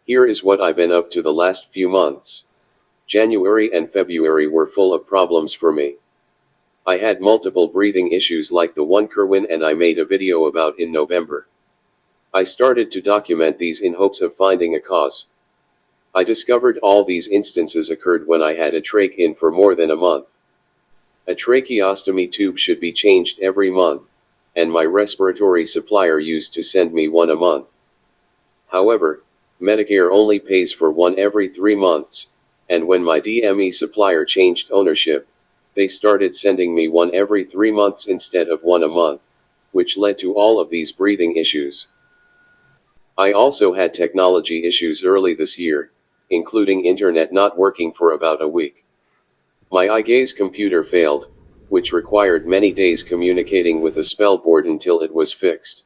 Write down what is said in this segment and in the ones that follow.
Here is what I've been up to the last few months. January and February were full of problems for me. I had multiple breathing issues like the one Kerwin and I made a video about in November. I started to document these in hopes of finding a cause. I discovered all these instances occurred when I had a trach in for more than a month. A tracheostomy tube should be changed every month, and my respiratory supplier used to send me one a month. However, Medicare only pays for one every 3 months, and when my DME supplier changed ownership, they started sending me one every 3 months instead of one a month, which led to all of these breathing issues. I also had technology issues early this year, including internet not working for about a week. My eyegazecomputer failed, which required many days communicating with a spellboard until it was fixed.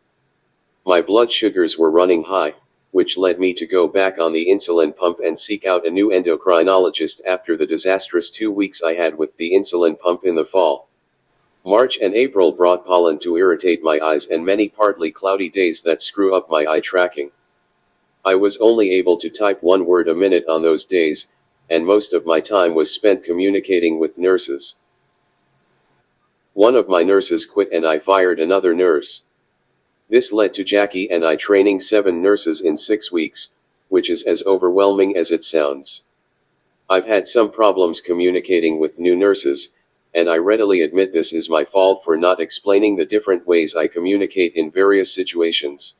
My blood sugars were running high, which led me to go back on the insulin pump and seek out a new endocrinologist after the disastrous 2 weeks I had with the insulin pump in the fall. March and April brought pollen to irritate my eyes and many partly cloudy days that screw up my eye tracking. I was only able to type 1 word a minute on those days, and most of my time was spent communicating with nurses. One of my nurses quit and I fired another nurse. This led to Jackie and I training 7 nurses in 6 weeks, which is as overwhelming as it sounds. I've had some problems communicating with new nurses, and I readily admit this is my fault for not explaining the different ways I communicate in various situations.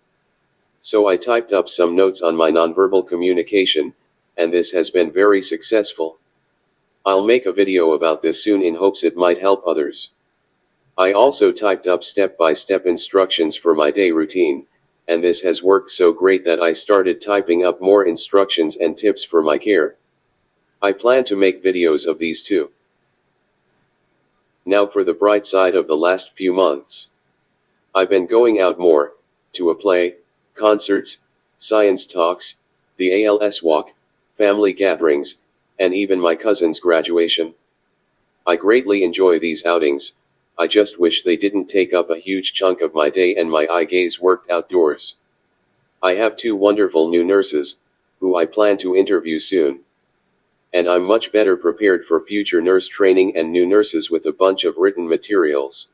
So I typed up some notes on my nonverbal communication, and this has been very successful. I'll make a video about this soon in hopes it might help others. I also typed up step-by-step instructions for my day routine, and this has worked so great that I started typing up more instructions and tips for my care. I plan to make videos of these too. Now for the bright side of the last few months. I've been going out more, to a play, concerts, science talks, the ALS walk, family gatherings, and even my cousin's graduation. I greatly enjoy these outings. I just wish they didn't take up a huge chunk of my day and my eye gaze worked outdoors. I have 2 wonderful new nurses, who I plan to interview soon. And I'm much better prepared for future nurse training and new nurses with a bunch of written materials.